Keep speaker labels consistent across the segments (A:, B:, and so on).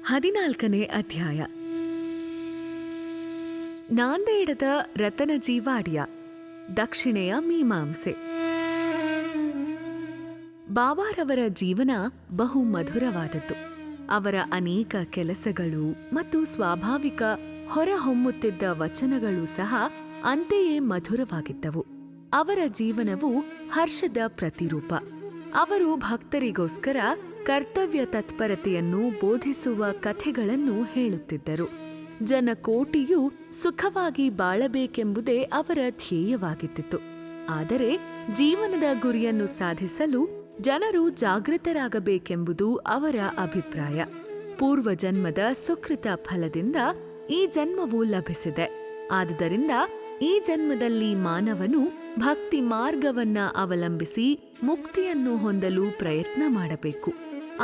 A: 14ನೇ ಅಧ್ಯಾಯ. ನಾಂದೇಡದ ರತನಜಿ ವಾಡಿಯ ದಕ್ಷಿಣೆಯ ಮೀಮಾಂಸೆ. ಬಾಬಾರವರ ಜೀವನ ಬಹು ಮಧುರವಾದದ್ದು. ಅವರ ಅನೇಕ ಕೆಲಸಗಳು ಮತ್ತು ಸ್ವಾಭಾವಿಕ ಹೊರಹೊಮ್ಮುತ್ತಿದ್ದ ವಚನಗಳು ಸಹ ಅಂತೆಯೇ ಮಧುರವಾಗಿದ್ದವು. ಅವರ ಜೀವನವು ಹರ್ಷದ ಪ್ರತಿರೂಪ. ಅವರು ಭಕ್ತರಿಗೋಸ್ಕರ ಕರ್ತವ್ಯ ತತ್ಪರತೆಯನ್ನು ಬೋಧಿಸುವ ಕಥೆಗಳನ್ನು ಹೇಳುತ್ತಿದ್ದರು. ಜನಕೋಟಿಯು ಸುಖವಾಗಿ ಬಾಳಬೇಕೆಂಬುದೇ ಅವರ ಧ್ಯೇಯವಾಗಿದ್ದಿತು. ಆದರೆ ಜೀವನದ ಗುರಿಯನ್ನು ಸಾಧಿಸಲು ಜನರು ಜಾಗೃತರಾಗಬೇಕೆಂಬುದು ಅವರ ಅಭಿಪ್ರಾಯ. ಪೂರ್ವಜನ್ಮದ ಸುಕೃತ ಫಲದಿಂದ ಈ ಜನ್ಮವು ಲಭಿಸಿದೆ. ಆದುದರಿಂದ ಈ ಜನ್ಮದಲ್ಲಿ ಮಾನವನು ಭಕ್ತಿ ಮಾರ್ಗವನ್ನ ಅವಲಂಬಿಸಿ ಮುಕ್ತಿಯನ್ನು ಹೊಂದಲು ಪ್ರಯತ್ನ ಮಾಡಬೇಕು.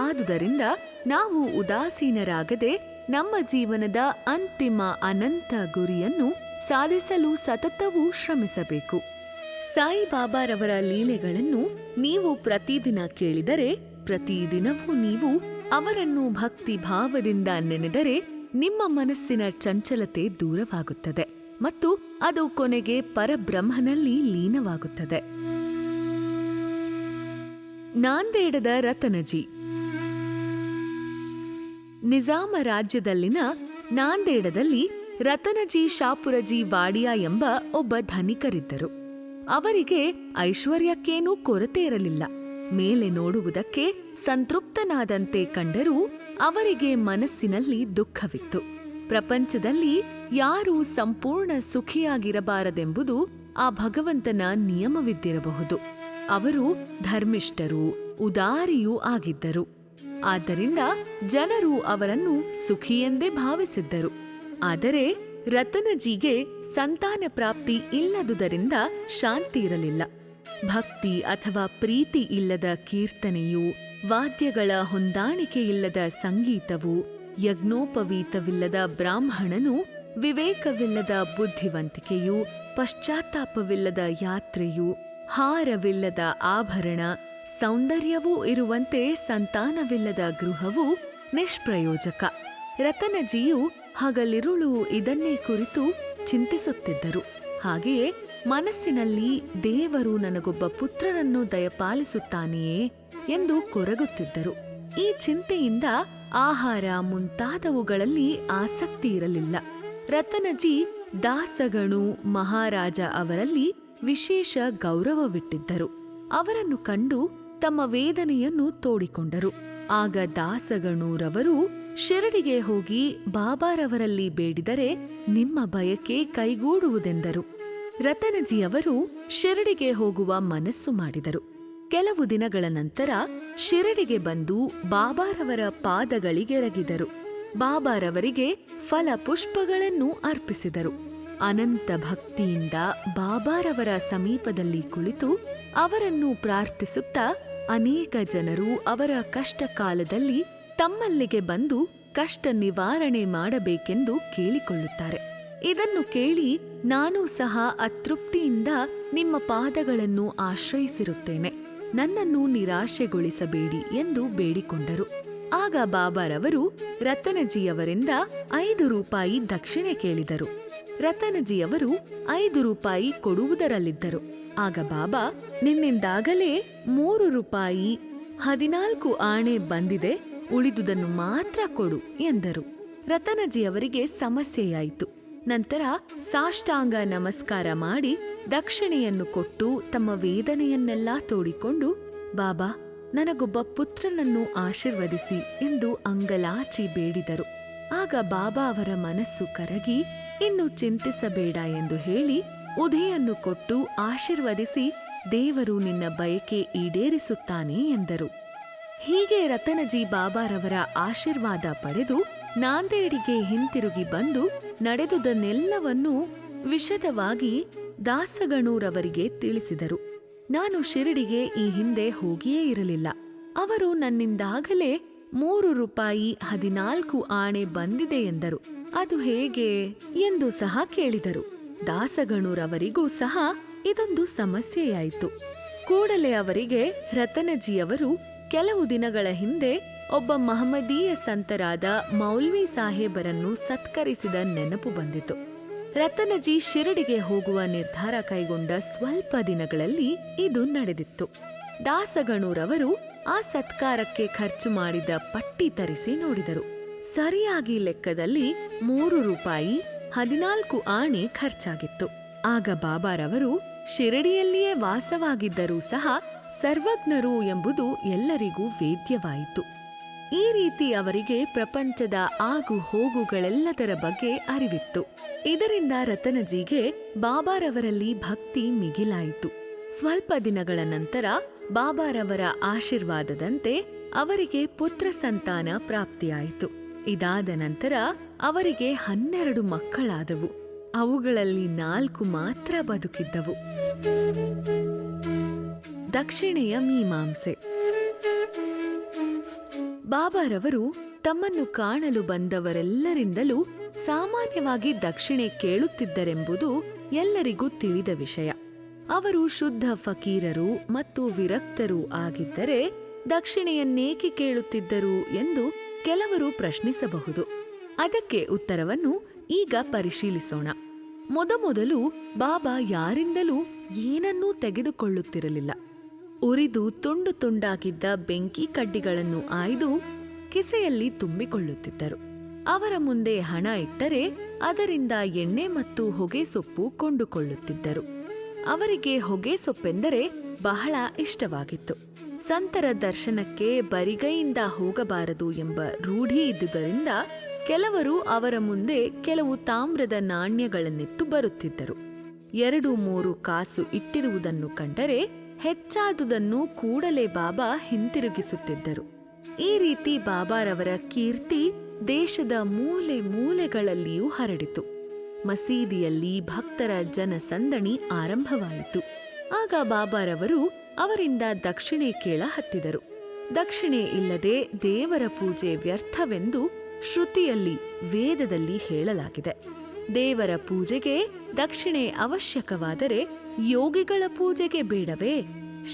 A: ಆದುದರಿಂದ ನಾವು ಉದಾಸೀನರಾಗದೆ ನಮ್ಮ ಜೀವನದ ಅಂತಿಮ ಅನಂತ ಗುರಿಯನ್ನು ಸಾಧಿಸಲು ಸತತವೂ ಶ್ರಮಿಸಬೇಕು. ಸಾಯಿಬಾಬಾರವರ ಲೀಲೆಗಳನ್ನು ನೀವು ಪ್ರತಿದಿನ ಕೇಳಿದರೆ, ಪ್ರತಿದಿನವೂ ನೀವು ಅವರನ್ನು ಭಕ್ತಿ ಭಾವದಿಂದ ನೆನೆದರೆ ನಿಮ್ಮ ಮನಸ್ಸಿನ ಚಂಚಲತೆ ದೂರವಾಗುತ್ತದೆ ಮತ್ತು ಅದು ಕೊನೆಗೆ ಪರಬ್ರಹ್ಮನಲ್ಲಿ ಲೀನವಾಗುತ್ತದೆ. ನಾಂದೇಡದ ರತನಜಿ. ನಿಜಾಮ ರಾಜ್ಯದಲ್ಲಿನ ನಾಂದೇಡದಲ್ಲಿ ರತನಜಿ ಶಾಪುರಜಿ ವಾಡಿಯಾ ಎಂಬ ಒಬ್ಬ ಧನಿಕರಿದ್ದರು. ಅವರಿಗೆ ಐಶ್ವರ್ಯಕ್ಕೇನೂ ಕೊರತೆ ಇರಲಿಲ್ಲ. ಮೇಲೆ ನೋಡುವುದಕ್ಕೆ ಸಂತೃಪ್ತನಾದಂತೆ ಕಂಡರೂ ಅವರಿಗೆ ಮನಸ್ಸಿನಲ್ಲಿ ದುಃಖವಿತ್ತು. ಪ್ರಪಂಚದಲ್ಲಿ ಯಾರೂ ಸಂಪೂರ್ಣ ಸುಖಿಯಾಗಿರಬಾರದೆಂಬುದು ಆ ಭಗವಂತನ ನಿಯಮವಿದ್ದಿರಬಹುದು. ಅವರು ಧರ್ಮಿಷ್ಠರೂ ಉದಾರಿಯೂ ಆಗಿದ್ದರು. ಆದ್ದರಿಂದ ಜನರು ಅವರನ್ನು ಸುಖಿಯೆಂದೇ ಭಾವಿಸಿದ್ದರು. ಆದರೆ ರತನಜಿಗೆ ಸಂತಾನ ಪ್ರಾಪ್ತಿ ಇಲ್ಲದುದರಿಂದ ಶಾಂತಿ ಇರಲಿಲ್ಲ. ಭಕ್ತಿ ಅಥವಾ ಪ್ರೀತಿ ಇಲ್ಲದ ಕೀರ್ತನೆಯು, ವಾದ್ಯಗಳ ಹೊಂದಾಣಿಕೆಯಿಲ್ಲದ ಸಂಗೀತವು, ಯಜ್ಞೋಪವೀತವಿಲ್ಲದ ಬ್ರಾಹ್ಮಣನು, ವಿವೇಕವಿಲ್ಲದ ಬುದ್ಧಿವಂತಿಕೆಯು, ಪಶ್ಚಾತ್ತಾಪವಿಲ್ಲದ ಯಾತ್ರೆಯು, ಹಾರವಿಲ್ಲದ ಆಭರಣ, ಸೌಂದರ್ಯವೂ ಇರುವಂತೆ ಸಂತಾನವಿಲ್ಲದ ಗೃಹವು ನಿಷ್ಪ್ರಯೋಜಕ. ರತನಜಿಯು ಹಗಲಿರುಳು ಇದನ್ನೇ ಕುರಿತು ಚಿಂತಿಸುತ್ತಿದ್ದರು. ಹಾಗೆಯೇ ಮನಸ್ಸಿನಲ್ಲಿ ದೇವರು ನನಗೊಬ್ಬ ಪುತ್ರರನ್ನು ದಯಪಾಲಿಸುತ್ತಾನೆಯೇ ಎಂದು ಕೊರಗುತ್ತಿದ್ದರು. ಈ ಚಿಂತೆಯಿಂದ ಆಹಾರ ಮುಂತಾದವುಗಳಲ್ಲಿ ಆಸಕ್ತಿ ಇರಲಿಲ್ಲ. ರತನಜಿ ದಾಸಗಣು ಮಹಾರಾಜ ಅವರಲ್ಲಿ ವಿಶೇಷ ಗೌರವವಿಟ್ಟಿದ್ದರು. ಅವರನ್ನು ಕಂಡು ತಮ್ಮ ವೇದನೆಯನ್ನು ತೋಡಿಕೊಂಡರು. ಆಗ ದಾಸಗಣೂರವರು ಶಿರಡಿಗೆ ಹೋಗಿ ಬಾಬಾರವರಲ್ಲಿ ಬೇಡಿದರೆ ನಿಮ್ಮ ಬಯಕೆ ಕೈಗೂಡುವುದೆಂದರು. ರತನಜಿಯವರು ಶಿರಡಿಗೆ ಹೋಗುವ ಮನಸ್ಸು ಮಾಡಿದರು. ಕೆಲವು ದಿನಗಳ ನಂತರ ಶಿರಡಿಗೆ ಬಂದು ಬಾಬಾರವರ ಪಾದಗಳಿಗೆರಗಿದರು. ಬಾಬಾರವರಿಗೆ ಫಲ ಪುಷ್ಪಗಳನ್ನು ಅರ್ಪಿಸಿದರು. ಅನಂತ ಭಕ್ತಿಯಿಂದ ಬಾಬಾರವರ ಸಮೀಪದಲ್ಲಿ ಕುಳಿತು ಅವರನ್ನು ಪ್ರಾರ್ಥಿಸುತ್ತಾ ಅನೇಕ ಜನರು ಅವರ ಕಷ್ಟ ಕಾಲದಲ್ಲಿ ತಮ್ಮಲ್ಲಿಗೆ ಬಂದು ಕಷ್ಟ ನಿವಾರಣೆ ಮಾಡಬೇಕೆಂದು ಕೇಳಿಕೊಳ್ಳುತ್ತಾರೆ. ಇದನ್ನು ಕೇಳಿ ನಾನೂ ಸಹ ಅತೃಪ್ತಿಯಿಂದ ನಿಮ್ಮ ಪಾದಗಳನ್ನು ಆಶ್ರಯಿಸಿರುತ್ತೇನೆ, ನನ್ನನ್ನು ನಿರಾಶೆಗೊಳಿಸಬೇಡಿ ಎಂದು ಬೇಡಿಕೊಂಡರು. ಆಗ ಬಾಬಾರವರು ರತನಜಿಯವರಿಂದ 5 ರೂಪಾಯಿ ದಕ್ಷಿಣೆ ಕೇಳಿದರು. ರತನಜಿಯವರು 5 ರೂಪಾಯಿ ಕೊಡುವುದರಲ್ಲಿದ್ದರು. ಆಗ ಬಾಬಾ, ನಿನ್ನಿಂದಾಗಲೇ 3 ರೂಪಾಯಿ 14 ಆಣೆ ಬಂದಿದೆ, ಉಳಿದುದನ್ನು ಮಾತ್ರ ಕೊಡು ಎಂದರು. ರತನಜಿಯವರಿಗೆ ಸಮಸ್ಯೆಯಾಯಿತು. ನಂತರ ಸಾಷ್ಟಾಂಗ ನಮಸ್ಕಾರ ಮಾಡಿ ದಕ್ಷಿಣೆಯನ್ನು ಕೊಟ್ಟು ತಮ್ಮ ವೇದನೆಯನ್ನೆಲ್ಲ ತೋಡಿಕೊಂಡು, ಬಾಬಾ ನನಗೊಬ್ಬ ಪುತ್ರನನ್ನು ಆಶೀರ್ವದಿಸಿ ಎಂದು ಅಂಗಲಾಚಿ ಬೇಡಿದರು. ಆಗ ಬಾಬಾ ಅವರ ಮನಸ್ಸು ಕರಗಿ, ಇನ್ನು ಚಿಂತಿಸಬೇಡ ಎಂದು ಹೇಳಿ ಉದೆಯನ್ನು ಕೊಟ್ಟು ಆಶೀರ್ವದಿಸಿ, ದೇವರು ನಿನ್ನ ಬಯಕೆ ಈಡೇರಿಸುತ್ತಾನೆ ಎಂದರು. ಹೀಗೆ ರತನಜಿ ಬಾಬಾರವರ ಆಶೀರ್ವಾದ ಪಡೆದು ನಾಂದೇಡಿಗೆ ಹಿಂತಿರುಗಿ ಬಂದು ನಡೆದುದನ್ನೆಲ್ಲವನ್ನೂ ವಿಶದವಾಗಿ ದಾಸಗಣೂರವರಿಗೆ ತಿಳಿಸಿದರು. ನಾನು ಶಿರಡಿಗೆ ಈ ಹಿಂದೆ ಹೋಗಿಯೇ ಇರಲಿಲ್ಲ. ಅವರು ನನ್ನಿಂದಾಗಲೇ 3 ರೂಪಾಯಿ 14 ಆಣೆ ಬಂದಿದೆ ಎಂದರು. ಅದು ಹೇಗೆ ಎಂದು ಸಹ ಕೇಳಿದರು. ದಾಸಗಣೂರವರಿಗೂ ಸಹ ಇದೊಂದು ಸಮಸ್ಯೆಯಾಯಿತು. ಕೂಡಲೇ ಅವರಿಗೆ ರತನಜಿಯವರು ಕೆಲವು ದಿನಗಳ ಹಿಂದೆ ಒಬ್ಬ ಮಹಮ್ಮದೀಯ ಸಂತರಾದ ಮೌಲ್ವಿ ಸಾಹೇಬರನ್ನು ಸತ್ಕರಿಸಿದ ನೆನಪು ಬಂದಿತು. ರತನಜಿ ಶಿರಡಿಗೆ ಹೋಗುವ ನಿರ್ಧಾರ ಕೈಗೊಂಡ ಸ್ವಲ್ಪ ದಿನಗಳಲ್ಲಿ ಇದು ನಡೆದಿತ್ತು. ದಾಸಗಣೂರವರು ಆ ಸತ್ಕಾರಕ್ಕೆ ಖರ್ಚು ಮಾಡಿದ ಪಟ್ಟಿ ತರಿಸಿ ನೋಡಿದರು. ಸರಿಯಾಗಿ ಲೆಕ್ಕದಲ್ಲಿ 3 ರೂಪಾಯಿ 14 ಆಣೆ ಖರ್ಚಾಗಿತ್ತು. ಆಗ ಬಾಬಾರವರು ಶಿರಡಿಯಲ್ಲಿಯೇ ವಾಸವಾಗಿದ್ದರೂ ಸಹ ಸರ್ವಜ್ಞರು ಎಂಬುದು ಎಲ್ಲರಿಗೂ ವೇದ್ಯವಾಯಿತು. ಈ ರೀತಿ ಅವರಿಗೆ ಪ್ರಪಂಚದ ಆಗು ಹೋಗುಗಳೆಲ್ಲದರ ಬಗ್ಗೆ ಅರಿವಿತ್ತು. ಇದರಿಂದ ರತನಜಿಗೆ ಬಾಬಾರವರಲ್ಲಿ ಭಕ್ತಿ ಮಿಗಿಲಾಯಿತು. ಸ್ವಲ್ಪ ದಿನಗಳ ನಂತರ ಬಾಬಾರವರ ಆಶೀರ್ವಾದದಂತೆ ಅವರಿಗೆ ಪುತ್ರ ಸಂತಾನ ಪ್ರಾಪ್ತಿಯಾಯಿತು. ಇದಾದ ನಂತರ ಅವರಿಗೆ 12 ಮಕ್ಕಳಾದವು. ಅವುಗಳಲ್ಲಿ 4 ಮಾತ್ರ ಬದುಕಿದ್ದವು. ದಕ್ಷಿಣೆಯ ಮೀಮಾಂಸೆ. ಬಾಬಾರವರು ತಮ್ಮನ್ನು ಕಾಣಲು ಬಂದವರೆಲ್ಲರಿಂದಲೂ ಸಾಮಾನ್ಯವಾಗಿ ದಕ್ಷಿಣೆ ಕೇಳುತ್ತಿದ್ದರೆಂಬುದು ಎಲ್ಲರಿಗೂ ತಿಳಿದ ವಿಷಯ. ಅವರು ಶುದ್ಧ ಫಕೀರರು ಮತ್ತು ವಿರಕ್ತರೂ ಆಗಿದ್ದರೆ ದಕ್ಷಿಣೆಯನ್ನೇಕೆ ಕೇಳುತ್ತಿದ್ದರು ಎಂದು ಕೆಲವರು ಪ್ರಶ್ನಿಸಬಹುದು. ಅದಕ್ಕೆ ಉತ್ತರವನ್ನು ಈಗ ಪರಿಶೀಲಿಸೋಣ. ಮೊದಮೊದಲು ಬಾಬಾ ಯಾರಿಂದಲೂ ಏನನ್ನೂ ತೆಗೆದುಕೊಳ್ಳುತ್ತಿರಲಿಲ್ಲ. ಉರಿದು ತುಂಡು ತುಂಡಾಗಿದ್ದ ಬೆಂಕಿ ಕಡ್ಡಿಗಳನ್ನು ಆಯ್ದು ಕಿಸೆಯಲ್ಲಿ ತುಂಬಿಕೊಳ್ಳುತ್ತಿದ್ದರು. ಅವರ ಮುಂದೆ ಹಣ ಇಟ್ಟರೆ ಅದರಿಂದ ಎಣ್ಣೆ ಮತ್ತು ಹೊಗೆಸೊಪ್ಪು ಕೊಂಡುಕೊಳ್ಳುತ್ತಿದ್ದರು. ಅವರಿಗೆ ಹೊಗೆಸೊಪ್ಪೆಂದರೆ ಬಹಳ ಇಷ್ಟವಾಗಿತ್ತು. ಸಂತರ ದರ್ಶನಕ್ಕೆ ಬರಿಗೈಯಿಂದ ಹೋಗಬಾರದು ಎಂಬ ರೂಢಿ ಇದ್ದುದರಿಂದ ಕೆಲವರು ಅವರ ಮುಂದೆ ಕೆಲವು ತಾಮ್ರದ ನಾಣ್ಯಗಳನ್ನಿಟ್ಟು ಬರುತ್ತಿದ್ದರು. 2-3 ಕಾಸು ಇಟ್ಟಿರುವುದನ್ನು ಕಂಡರೆ ಹೆಚ್ಚಾದುದನ್ನು ಕೂಡಲೇ ಬಾಬಾ ಹಿಂತಿರುಗಿಸುತ್ತಿದ್ದರು. ಈ ರೀತಿ ಬಾಬಾರವರ ಕೀರ್ತಿ ದೇಶದ ಮೂಲೆ ಮೂಲೆಗಳಲ್ಲಿಯೂ ಹರಡಿತು. ಮಸೀದಿಯಲ್ಲಿ ಭಕ್ತರ ಜನಸಂದಣಿ ಆರಂಭವಾಯಿತು. ಆಗ ಬಾಬಾರವರು ಅವರಿಂದ ದಕ್ಷಿಣೆ ಕೇಳ ಹತ್ತಿದರು. ದಕ್ಷಿಣೆ ಇಲ್ಲದೆ ದೇವರ ಪೂಜೆ ವ್ಯರ್ಥವೆಂದು ಶ್ರುತಿಯಲ್ಲಿ ವೇದದಲ್ಲಿ ಹೇಳಲಾಗಿದೆ. ದೇವರ ಪೂಜೆಗೆ ದಕ್ಷಿಣೆ ಅವಶ್ಯಕವಾದರೆ ಯೋಗಿಗಳ ಪೂಜೆಗೆ ಬೇಡವೇ?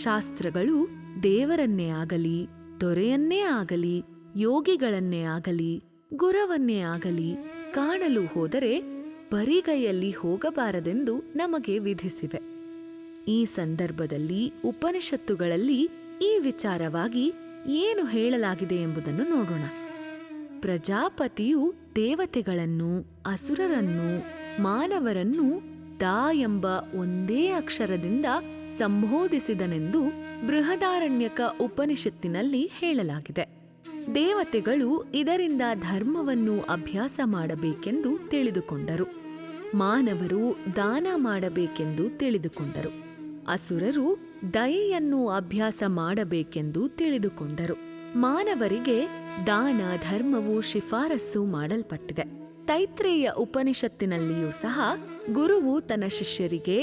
A: ಶಾಸ್ತ್ರಗಳು ದೇವರನ್ನೇ ಆಗಲಿ, ದೊರೆಯನ್ನೇ ಆಗಲಿ, ಯೋಗಿಗಳನ್ನೇ ಆಗಲಿ, ಗುರವನ್ನೇ ಆಗಲಿ ಕಾಣಲು ಹೋದರೆ ಬರಿಗೈಯಲ್ಲಿ ಹೋಗಬಾರದೆಂದು ನಮಗೆ ವಿಧಿಸಿವೆ. ಈ ಸಂದರ್ಭದಲ್ಲಿ ಉಪನಿಷತ್ತುಗಳಲ್ಲಿ ಈ ವಿಚಾರವಾಗಿ ಏನು ಹೇಳಲಾಗಿದೆ ಎಂಬುದನ್ನು ನೋಡೋಣ. ಪ್ರಜಾಪತಿಯು ದೇವತೆಗಳನ್ನು, ಅಸುರರನ್ನು, ಮಾನವರನ್ನು ದಾ ಎಂಬ ಒಂದೇ ಅಕ್ಷರದಿಂದ ಸಂಬೋಧಿಸಿದನೆಂದು ಬೃಹದಾರಣ್ಯಕ ಉಪನಿಷತ್ತಿನಲ್ಲಿ ಹೇಳಲಾಗಿದೆ. ದೇವತೆಗಳು ಇದರಿಂದ ಧರ್ಮವನ್ನು ಅಭ್ಯಾಸ ಮಾಡಬೇಕೆಂದು ತಿಳಿದುಕೊಂಡರು. ಮಾನವರು ದಾನ ಮಾಡಬೇಕೆಂದು ತಿಳಿದುಕೊಂಡರು. ಅಸುರರು ದಯೆಯನ್ನು ಅಭ್ಯಾಸ ಮಾಡಬೇಕೆಂದು ತಿಳಿದುಕೊಂಡರು. ಮಾನವರಿಗೆ ದಾನ ಧರ್ಮವು ಶಿಫಾರಸ್ಸು ಮಾಡಲ್ಪಟ್ಟಿದೆ. ತೈತ್ರೇಯ ಉಪನಿಷತ್ತಿನಲ್ಲಿಯೂ ಸಹ ಗುರುವು ತನ್ನ ಶಿಷ್ಯರಿಗೆ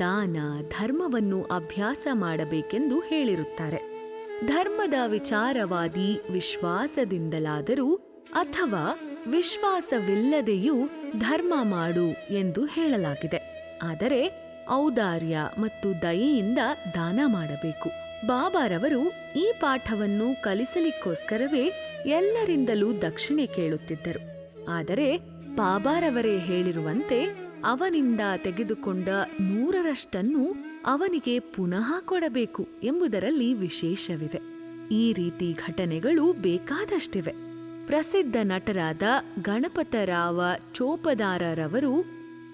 A: ದಾನ ಧರ್ಮವನ್ನು ಅಭ್ಯಾಸ ಮಾಡಬೇಕೆಂದು ಹೇಳಿರುತ್ತಾರೆ. ಧರ್ಮದ ವಿಚಾರವಾದಿ ವಿಶ್ವಾಸದಿಂದಲಾದರೂ ಅಥವಾ ವಿಶ್ವಾಸವಿಲ್ಲದೆಯೂ ಧರ್ಮ ಮಾಡು ಎಂದು ಹೇಳಲಾಗಿದೆ. ಆದರೆ ಔದಾರ್ಯ ಮತ್ತು ದಯೆಯಿಂದ ದಾನ ಮಾಡಬೇಕು. ಬಾಬಾರವರು ಈ ಪಾಠವನ್ನು ಕಲಿಸಲಿಕ್ಕೋಸ್ಕರವೇ ಎಲ್ಲರಿಂದಲೂ ದಕ್ಷಿಣೆ ಕೇಳುತ್ತಿದ್ದರು. ಆದರೆ ಬಾಬಾರವರೇ ಹೇಳಿರುವಂತೆ ಅವನಿಂದ ತೆಗೆದುಕೊಂಡ 100ರಷ್ಟನ್ನು ಅವನಿಗೆ ಪುನಃ ಕೊಡಬೇಕು ಎಂಬುದರಲ್ಲಿ ವಿಶೇಷವಿದೆ. ಈ ರೀತಿ ಘಟನೆಗಳು ಬೇಕಾದಷ್ಟಿವೆ. ಪ್ರಸಿದ್ಧ ನಟರಾದ ಗಣಪತರಾವ ಚೋಪದಾರರವರು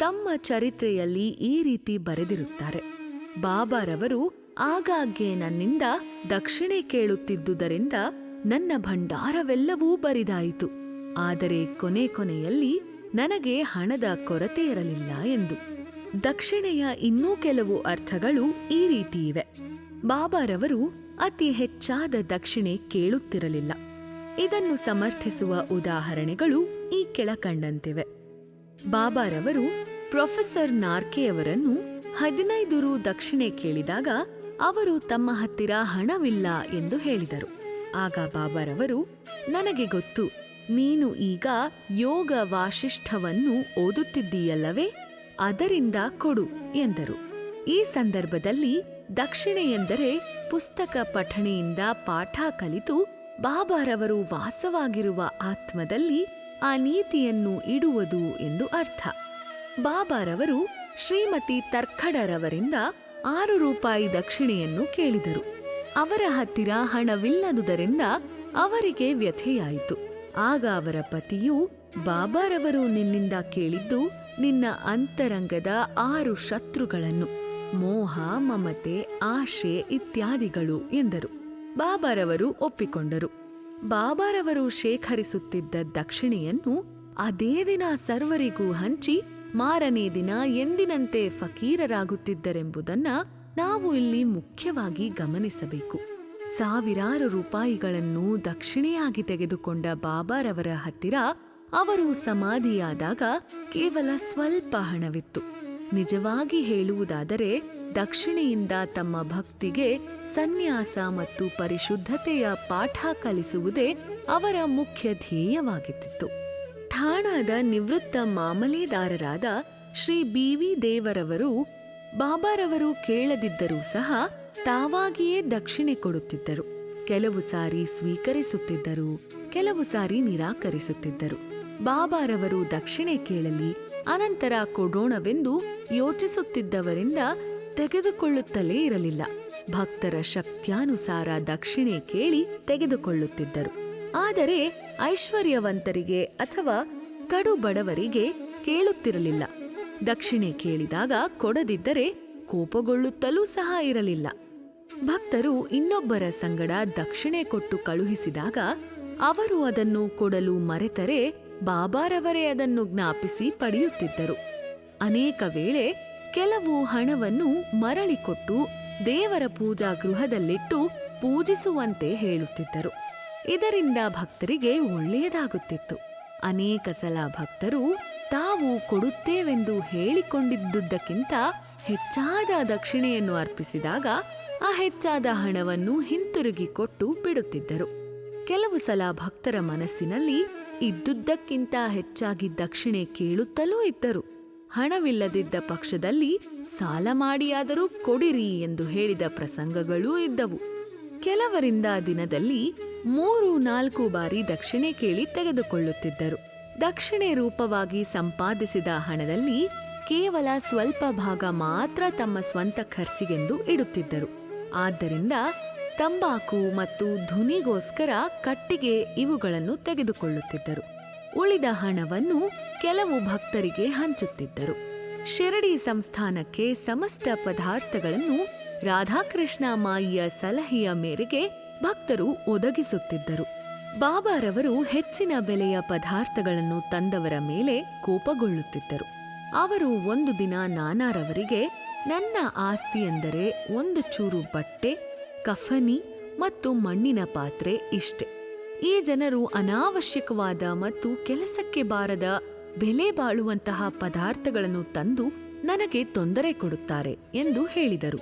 A: ತಮ್ಮ ಚರಿತ್ರೆಯಲ್ಲಿ ಈ ರೀತಿ ಬರೆದಿರುತ್ತಾರೆ. ಬಾಬಾರವರು ಆಗಾಗ್ಗೆ ನನ್ನಿಂದ ದಕ್ಷಿಣೆ ಕೇಳುತ್ತಿದ್ದುದರಿಂದ ನನ್ನ ಭಂಡಾರವೆಲ್ಲವೂ ಬರಿದಾಯಿತು. ಆದರೆ ಕೊನೆಯಲ್ಲಿ ನನಗೆ ಹಣದ ಕೊರತೆಯಿರಲಿಲ್ಲ ಎಂದು. ದಕ್ಷಿಣೆಯ ಇನ್ನೂ ಕೆಲವು ಅರ್ಥಗಳು ಈ ರೀತಿ ಇವೆ. ಬಾಬಾರವರು ಅತಿ ಹೆಚ್ಚಾದ ದಕ್ಷಿಣೆ ಕೇಳುತ್ತಿರಲಿಲ್ಲ. ಇದನ್ನು ಸಮರ್ಥಿಸುವ ಉದಾಹರಣೆಗಳು ಈ ಕೆಳಕಂಡಂತಿವೆ. ಬಾಬಾರವರು ಪ್ರೊಫೆಸರ್ ನಾರ್ಕೆಯವರನ್ನು 15 ರು ದಕ್ಷಿಣೆ ಕೇಳಿದಾಗ ಅವರು ತಮ್ಮ ಹತ್ತಿರ ಹಣವಿಲ್ಲ ಎಂದು ಹೇಳಿದರು. ಆಗ ಬಾಬಾರವರು, ನನಗೆ ಗೊತ್ತು, ನೀನು ಈಗ ಯೋಗ ವಾಸಿಷ್ಠವನ್ನು ಓದುತ್ತಿದ್ದೀಯಲ್ಲವೇ, ಅದರಿಂದ ಕೊಡು ಎಂದರು. ಈ ಸಂದರ್ಭದಲ್ಲಿ ದಕ್ಷಿಣೆ ಎಂದರೆ ಪುಸ್ತಕ ಪಠಣೆಯಿಂದ ಪಾಠ ಕಲಿತು ಬಾಬಾರವರು ವಾಸವಾಗಿರುವ ಆತ್ಮದಲ್ಲಿ ಆ ನೀತಿಯನ್ನು ಇಡುವುದು ಎಂದು ಅರ್ಥ. ಬಾಬಾರವರು ಶ್ರೀಮತಿ ತರ್ಖಡರವರಿಂದ 6 ರೂಪಾಯಿ ದಕ್ಷಿಣೆಯನ್ನು ಕೇಳಿದರು. ಅವರ ಹತ್ತಿರ ಹಣವಿಲ್ಲದುದರಿಂದ ಅವರಿಗೆ ವ್ಯಥೆಯಾಯಿತು. ಆಗ ಅವರ ಪತಿಯು, ಬಾಬಾರವರು ನಿನ್ನಿಂದ ಕೇಳಿದ್ದು ನಿನ್ನ ಅಂತರಂಗದ 6 ಶತ್ರುಗಳನ್ನು, ಮೋಹ, ಮಮತೆ, ಆಶೆ ಇತ್ಯಾದಿಗಳು ಎಂದರು. ಬಾಬಾರವರು ಒಪ್ಪಿಕೊಂಡರು. ಬಾಬಾರವರು ಶೇಖರಿಸುತ್ತಿದ್ದ ದಕ್ಷಿಣೆಯನ್ನು ಅದೇ ದಿನ ಸರ್ವರಿಗೂ ಹಂಚಿ ಮಾರನೇ ದಿನ ಎಂದಿನಂತೆ ಫಕೀರರಾಗುತ್ತಿದ್ದರೆಂಬುದನ್ನ ನಾವು ಇಲ್ಲಿ ಮುಖ್ಯವಾಗಿ ಗಮನಿಸಬೇಕು. ಸಾವಿರಾರು ರೂಪಾಯಿಗಳನ್ನು ದಕ್ಷಿಣೆಯಾಗಿ ತೆಗೆದುಕೊಂಡ ಬಾಬಾರವರ ಹತ್ತಿರ ಅವರು ಸಮಾಧಿಯಾದಾಗ ಕೇವಲ ಸ್ವಲ್ಪ ಹಣವಿತ್ತು. ನಿಜವಾಗಿ ಹೇಳುವುದಾದರೆ ದಕ್ಷಿಣೆಯಿಂದ ತಮ್ಮ ಭಕ್ತಿಗೆ ಸನ್ಯಾಸ ಮತ್ತು ಪರಿಶುದ್ಧತೆಯ ಪಾಠ ಕಲಿಸುವುದೇ ಅವರ ಮುಖ್ಯ ಧ್ಯೇಯವಾಗಿತ್ತು. ಠಾಣಾದ ನಿವೃತ್ತ ಮಾಮಲೆದಾರರಾದ ಶ್ರೀ ಬಿ.ವಿ. ದೇವರವರು ಬಾಬಾರವರು ಕೇಳದಿದ್ದರೂ ಸಹ ತಾವಾಗಿಯೇ ದಕ್ಷಿಣೆ ಕೊಡುತ್ತಿದ್ದರು. ಕೆಲವು ಸಾರಿ ಸ್ವೀಕರಿಸುತ್ತಿದ್ದರು, ಕೆಲವು ಸಾರಿ ನಿರಾಕರಿಸುತ್ತಿದ್ದರು. ಬಾಬಾರವರು ದಕ್ಷಿಣೆ ಕೇಳಲಿ, ಅನಂತರ ಕೊಡೋಣವೆಂದು ಯೋಚಿಸುತ್ತಿದ್ದವರಿಂದ ತೆಗೆದುಕೊಳ್ಳುತ್ತಲೇ ಇರಲಿಲ್ಲ. ಭಕ್ತರ ಶಕ್ತ್ಯಾನುಸಾರ ದಕ್ಷಿಣೆ ಕೇಳಿ ತೆಗೆದುಕೊಳ್ಳುತ್ತಿದ್ದರು. ಆದರೆ ಐಶ್ವರ್ಯವಂತರಿಗೆ ಅಥವಾ ಕಡು ಬಡವರಿಗೆ ಕೇಳುತ್ತಿರಲಿಲ್ಲ. ದಕ್ಷಿಣೆ ಕೇಳಿದಾಗ ಕೊಡದಿದ್ದರೆ ಕೋಪಗೊಳ್ಳುತ್ತಲೂ ಸಹ ಇರಲಿಲ್ಲ. ಭಕ್ತರು ಇನ್ನೊಬ್ಬರ ಸಂಗಡ ದಕ್ಷಿಣೆ ಕೊಟ್ಟು ಕಳುಹಿಸಿದಾಗ ಅವರು ಅದನ್ನು ಕೊಡಲು ಮರೆತರೆ ಬಾಬಾರವರೇ ಅದನ್ನು ಜ್ಞಾಪಿಸಿ ಪಡೆಯುತ್ತಿದ್ದರು. ಅನೇಕ ವೇಳೆ ಕೆಲವು ಹಣವನ್ನು ಮರಳಿ ಕೊಟ್ಟು ದೇವರ ಪೂಜಾ ಗೃಹದಲ್ಲಿಟ್ಟು ಪೂಜಿಸುವಂತೆ ಹೇಳುತ್ತಿದ್ದರು. ಇದರಿಂದ ಭಕ್ತರಿಗೆ ಒಳ್ಳೆಯದಾಗುತ್ತಿತ್ತು. ಅನೇಕ ಸಲ ಭಕ್ತರು ತಾವು ಕೊಡುತ್ತೇವೆಂದು ಹೇಳಿಕೊಂಡಿದ್ದುದಕ್ಕಿಂತ ಹೆಚ್ಚಾದ ದಕ್ಷಿಣೆಯನ್ನು ಅರ್ಪಿಸಿದಾಗ ಆ ಹೆಚ್ಚಾದ ಹಣವನ್ನು ಹಿಂತಿರುಗಿ ಕೊಟ್ಟು ಬಿಡುತ್ತಿದ್ದರು. ಕೆಲವು ಸಲ ಭಕ್ತರ ಮನಸ್ಸಿನಲ್ಲಿ ಇದ್ದುದಕ್ಕಿಂತ ಹೆಚ್ಚಾಗಿ ದಕ್ಷಿಣೆ ಕೇಳುತ್ತಲೂ ಇದ್ದರು. ಹಣವಿಲ್ಲದಿದ್ದ ಪಕ್ಷದಲ್ಲಿ ಸಾಲ ಮಾಡಿಯಾದರೂ ಕೊಡಿರಿ ಎಂದು ಹೇಳಿದ ಪ್ರಸಂಗಗಳೂ ಇದ್ದವು. ಕೆಲವರಿಂದ ದಿನದಲ್ಲಿ 3-4 ಬಾರಿ ದಕ್ಷಿಣೆ ಕೇಳಿ ತೆಗೆದುಕೊಳ್ಳುತ್ತಿದ್ದರು. ದಕ್ಷಿಣೆ ರೂಪವಾಗಿ ಸಂಪಾದಿಸಿದ ಹಣದಲ್ಲಿ ಕೇವಲ ಸ್ವಲ್ಪ ಭಾಗ ಮಾತ್ರ ತಮ್ಮ ಸ್ವಂತ ಖರ್ಚಿಗೆಂದು ಇಡುತ್ತಿದ್ದರು. ಆದ್ದರಿಂದ ತಂಬಾಕು ಮತ್ತು ಧುನಿಗೋಸ್ಕರ ಕಟ್ಟಿಗೆ ಇವುಗಳನ್ನು ತೆಗೆದುಕೊಳ್ಳುತ್ತಿದ್ದರು. ಉಳಿದ ಹಣವನ್ನು ಕೆಲವು ಭಕ್ತರಿಗೆ ಹಂಚುತ್ತಿದ್ದರು. ಶಿರಡಿ ಸಂಸ್ಥಾನಕ್ಕೆ ಸಮಸ್ತ ಪದಾರ್ಥಗಳನ್ನು ರಾಧಾಕೃಷ್ಣ ಮಾಯಿಯ ಸಲಹೆಯ ಮೇರೆಗೆ ಭಕ್ತರು ಒದಗಿಸುತ್ತಿದ್ದರು. ಬಾಬಾರವರು ಹೆಚ್ಚಿನ ಬೆಲೆಯ ಪದಾರ್ಥಗಳನ್ನು ತಂದವರ ಮೇಲೆ ಕೋಪಗೊಳ್ಳುತ್ತಿದ್ದರು. ಅವರು ಒಂದು ದಿನ ನಾನಾರವರಿಗೆ, ನನ್ನ ಆಸ್ತಿ ಎಂದರೆ 1 ಚೂರು ಬಟ್ಟೆ, ಕಫನಿ ಮತ್ತು ಮಣ್ಣಿನ ಪಾತ್ರೆ ಇಷ್ಟೆ. ಈ ಜನರು ಅನಾವಶ್ಯಕವಾದ ಮತ್ತು ಕೆಲಸಕ್ಕೆ ಬಾರದ ಬೆಲೆ ಬಾಳುವಂತಹ ಪದಾರ್ಥಗಳನ್ನು ತಂದು ನನಗೆ ತೊಂದರೆ ಕೊಡುತ್ತಾರೆ ಎಂದು ಹೇಳಿದರು.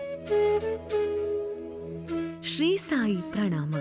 A: ಶ್ರೀ ಸಾಯಿ ಪ್ರಣಾಮ.